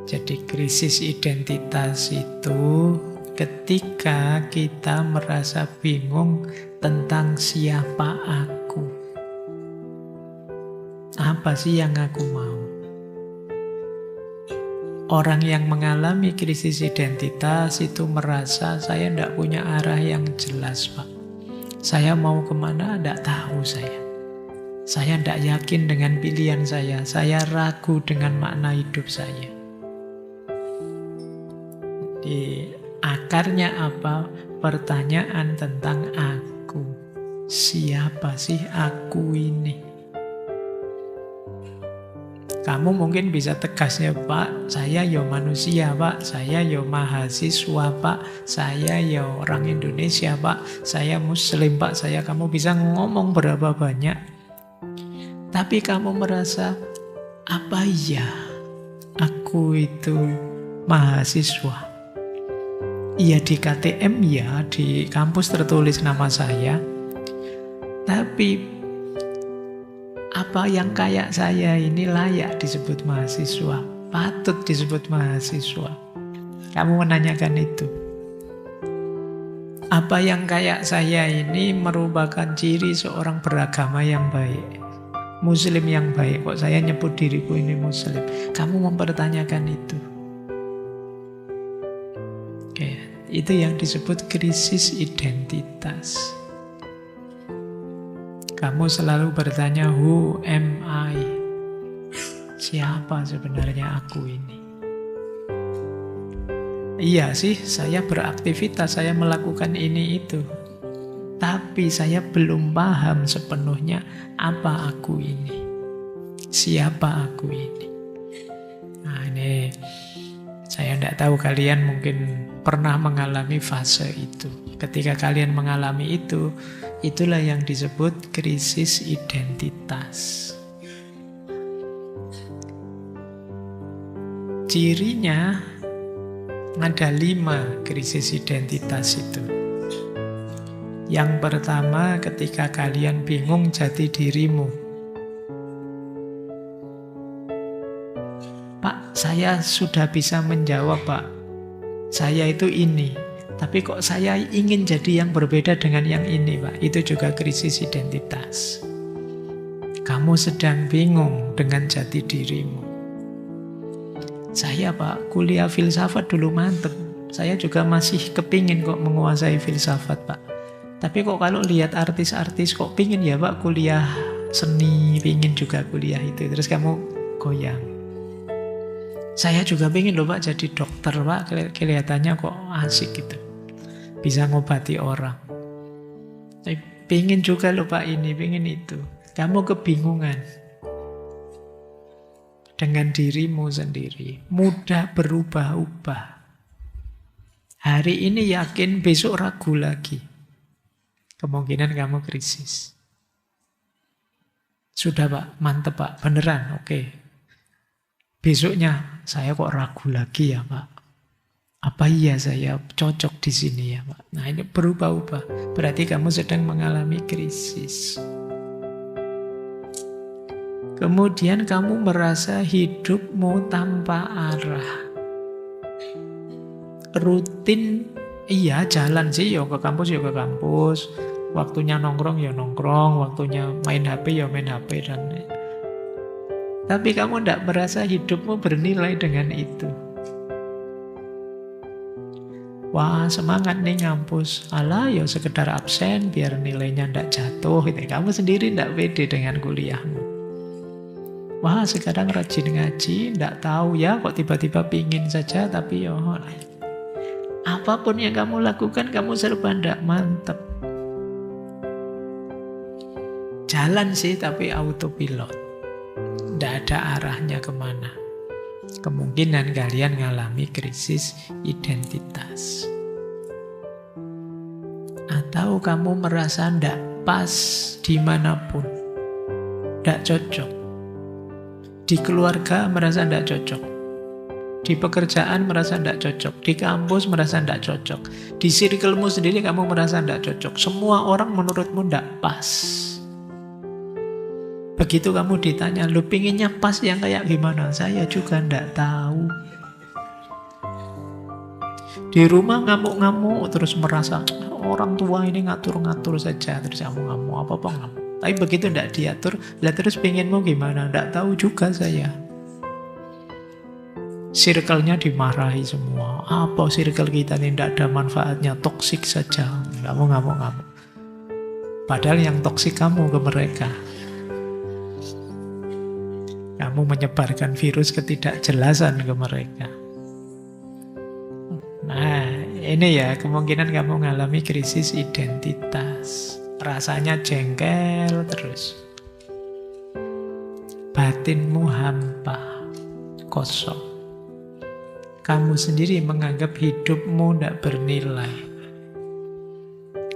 Jadi krisis identitas itu ketika kita merasa bingung tentang siapa aku. Apa sih yang aku mau? Orang yang mengalami krisis identitas itu merasa saya tidak punya arah yang jelas, Pak. Saya mau kemana, tidak tahu saya. Saya tidak yakin dengan pilihan saya ragu dengan makna hidup saya. Di akarnya apa? Pertanyaan tentang aku. Siapa sih aku ini? Kamu mungkin bisa tegasnya, Pak, saya ya manusia, Pak. Saya ya mahasiswa, Pak. Saya ya orang Indonesia, Pak. Saya Muslim, Pak. Kamu bisa ngomong berapa banyak. Tapi kamu merasa, apa iya aku itu mahasiswa? Iya di KTM ya, di kampus tertulis nama saya. Tapi apa yang kayak saya ini layak disebut mahasiswa? Patut disebut mahasiswa? Kamu menanyakan itu. Apa yang kayak saya ini merupakan ciri seorang beragama yang baik? Muslim yang baik, kok saya nyebut diriku ini Muslim? Kamu mempertanyakan itu. Oke, itu yang disebut krisis identitas. Kamu selalu bertanya, who am I? Siapa sebenarnya aku ini? Iya sih, saya beraktivitas, saya melakukan ini itu. Tapi saya belum paham sepenuhnya apa aku ini. Siapa aku ini? Nah ini, saya tidak tahu kalian mungkin pernah mengalami fase itu. Ketika kalian mengalami itu, itulah yang disebut krisis identitas. Cirinya ada 5 krisis identitas itu. Yang pertama, ketika kalian bingung jati dirimu. Pak, saya sudah bisa menjawab, Pak. Saya itu ini. Tapi kok saya ingin jadi yang berbeda dengan yang ini, Pak. Itu juga krisis identitas. Kamu sedang bingung dengan jati dirimu. Saya, Pak, kuliah filsafat dulu mantep. Saya juga masih kepingin kok menguasai filsafat, Pak. Tapi kok kalau lihat artis-artis kok pingin ya, Pak, kuliah seni, pingin juga kuliah itu. Terus kamu goyang. Saya juga pingin loh, Pak, jadi dokter, Pak. Kelihatannya kok asik gitu. Bisa ngobati orang. Saya pingin juga loh, Pak, ini, pingin itu. Kamu kebingungan dengan dirimu sendiri. Mudah berubah-ubah. Hari ini yakin, besok ragu lagi. Kemungkinan kamu krisis. Sudah, Pak, mantep, Pak, beneran, oke. Besoknya, saya kok ragu lagi ya, Pak. Apa iya saya cocok di sini ya, Pak? Nah, ini berubah-ubah. Berarti kamu sedang mengalami krisis. Kemudian kamu merasa hidupmu tanpa arah. Rutin, iya jalan sih, ya ke kampus ya ke kampus. Waktunya nongkrong ya nongkrong, waktunya main HP ya main HP. Tapi kamu tidak merasa hidupmu bernilai dengan itu. Wah, semangat nih ngampus. Alah, ya sekedar absen biar nilainya tidak jatuh. Kamu sendiri tidak pede dengan kuliahmu. Wah, sekarang rajin ngaji, tidak tahu ya kok tiba-tiba pingin saja, tapi ya apapun yang kamu lakukan, kamu serba tidak mantep. Jalan sih, tapi autopilot. Tidak ada arahnya kemana. Kemungkinan kalian ngalami krisis identitas. Atau kamu merasa tidak pas dimanapun. Tidak cocok. Di keluarga merasa tidak cocok. Di pekerjaan merasa tidak cocok. Di kampus merasa tidak cocok. Di circlemu sendiri kamu merasa tidak cocok. Semua orang menurutmu tidak pas. Begitu kamu ditanya, lu pinginnya pas yang kayak gimana? Saya juga tidak tahu. Di rumah ngamuk-ngamuk, terus merasa orang tua ini ngatur-ngatur saja, terus kamu ngamuk, apa-apa ngamuk. Tapi begitu tidak diatur, lah terus pengenmu gimana? Tidak tahu juga saya. Circle-nya dimarahi semua. Apa circle kita ini tidak ada manfaatnya, toksik saja. Kamu ngamuk-ngamuk. Padahal yang toksik kamu ke mereka. Kamu menyebarkan virus ketidakjelasan ke mereka. Nah, ini ya kemungkinan kamu mengalami krisis identitas. Rasanya jengkel terus. Batinmu hampa, kosong. Kamu sendiri menganggap hidupmu tidak bernilai.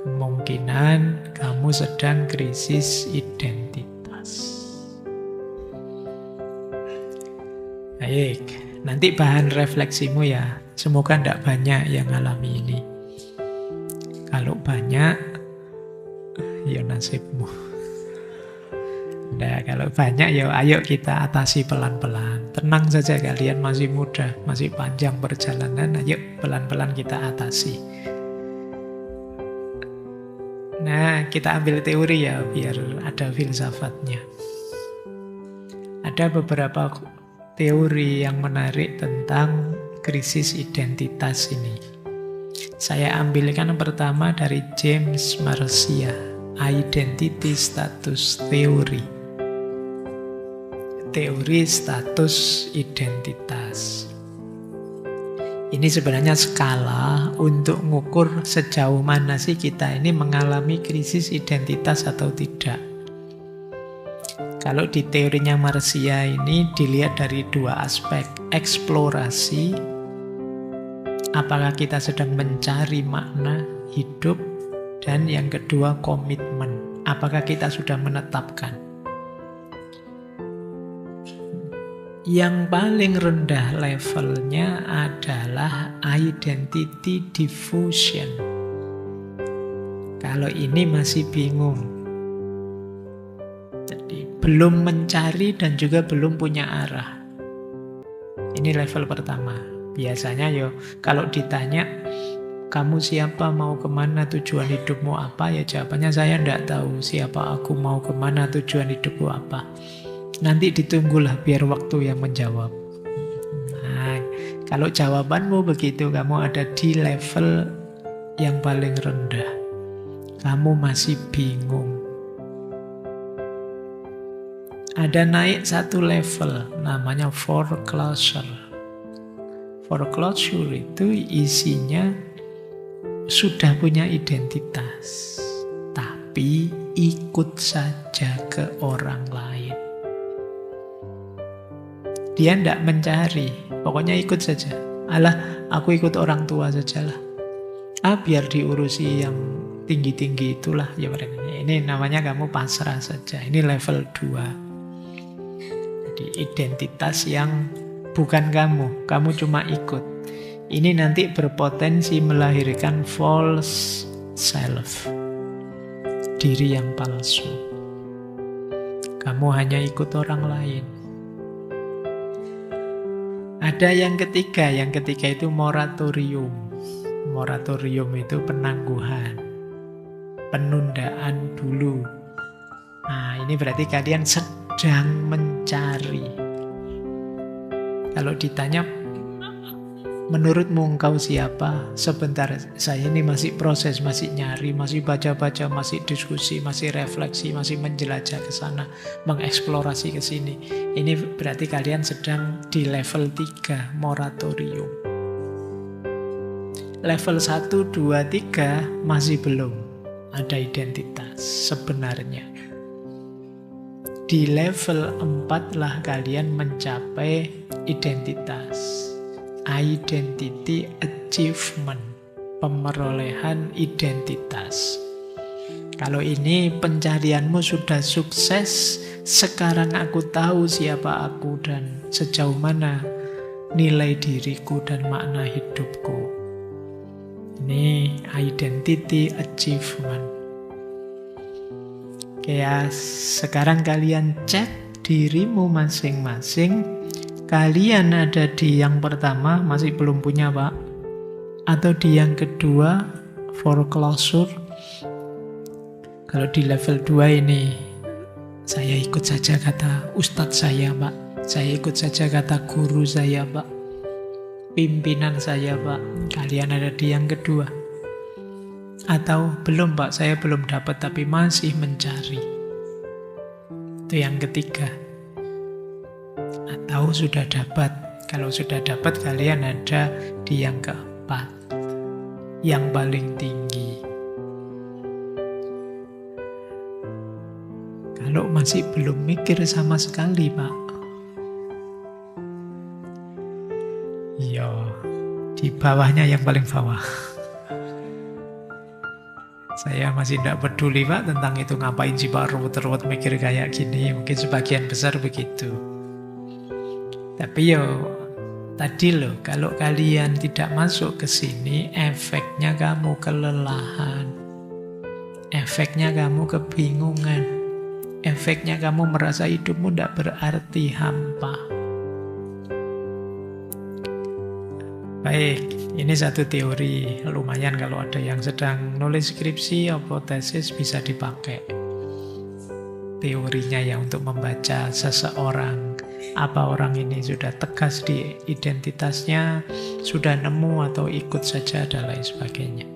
Kemungkinan kamu sedang krisis identitas. Baik, nanti bahan refleksimu ya. Semoga tidak banyak yang alami ini. Kalau banyak, ya nasibmu. Nah, kalau banyak ya ayo kita atasi pelan-pelan. Tenang saja kalian masih muda, masih panjang perjalanan. Ayo pelan-pelan kita atasi. Nah, kita ambil teori ya biar ada filsafatnya. Ada beberapa teori yang menarik tentang krisis identitas ini. Saya ambilkan yang pertama dari James Marcia, Identity Status Theory. Teori status identitas. Ini sebenarnya skala untuk mengukur sejauh mana sih kita ini mengalami krisis identitas atau tidak. Kalau di teorinya Marcia ini dilihat dari dua aspek, eksplorasi. Apakah kita sedang mencari makna hidup? Dan yang kedua, komitmen. Apakah kita sudah menetapkan? Yang paling rendah levelnya adalah identity diffusion. Kalau ini masih bingung. Jadi belum mencari dan juga belum punya arah. Ini level pertama. Biasanya kalau ditanya, kamu siapa, mau kemana, tujuan hidupmu apa? Ya jawabannya saya tidak tahu siapa aku, mau kemana, tujuan hidupku apa. Nanti ditunggulah biar waktu yang menjawab. Nah, kalau jawabanmu begitu, kamu ada di level yang paling rendah. Kamu masih bingung. Ada naik satu level, namanya foreclosure. Foreclosure itu isinya sudah punya identitas, tapi ikut saja ke orang lain. Dia tidak mencari, pokoknya ikut saja. Alah, aku ikut orang tua sajalah. Biar diurusi yang tinggi-tinggi itulah. Ya, ini namanya kamu pasrah saja. Ini level 2. Jadi identitas yang bukan kamu cuma ikut. Ini nanti berpotensi melahirkan false self, diri yang palsu. Kamu hanya ikut orang lain. Ada yang ketiga itu moratorium. Moratorium itu penangguhan, penundaan dulu. Nah, ini berarti kalian sedang mencari. Kalau ditanya, menurutmu engkau siapa? Sebentar, saya ini masih proses, masih nyari, masih baca-baca, masih diskusi, masih refleksi, masih menjelajah ke sana, mengeksplorasi ke sini. Ini berarti kalian sedang di level 3, moratorium. Level 1, 2, 3 masih belum ada identitas sebenarnya. Di level 4 lah kalian mencapai identitas. Identity achievement, pemerolehan identitas. Kalau ini pencarianmu sudah sukses, sekarang aku tahu siapa aku dan sejauh mana nilai diriku dan makna hidupku. Ini identity achievement. Ya, sekarang kalian cek dirimu masing-masing. Kalian ada di yang pertama, masih belum punya, Pak. Atau di yang kedua, foreclosure. Kalau di level 2 ini, saya ikut saja kata ustadz saya, Pak. Saya ikut saja kata guru saya, Pak. Pimpinan saya, Pak. Kalian ada di yang kedua. Atau belum, Pak, saya belum dapat tapi masih mencari. Itu yang ketiga. Atau sudah dapat. Kalau sudah dapat, kalian ada di yang keempat. Yang paling tinggi. Kalau masih belum mikir sama sekali, Pak, ya di bawahnya yang paling bawah. Saya masih tidak peduli, Pak, tentang itu. Ngapain sih, Pak, ruwet-ruwet mikir kayak gini. Mungkin sebagian besar begitu. Tapi tadi loh, kalau kalian tidak masuk ke sini, efeknya kamu kelelahan. Efeknya kamu kebingungan. Efeknya kamu merasa hidupmu tidak berarti, hampa. Baik, ini satu teori. Lumayan kalau ada yang sedang nulis skripsi atau tesis bisa dipakai. Teorinya ya untuk membaca seseorang. Apa orang ini sudah tegas di identitasnya, sudah nemu atau ikut saja dan lain sebagainya.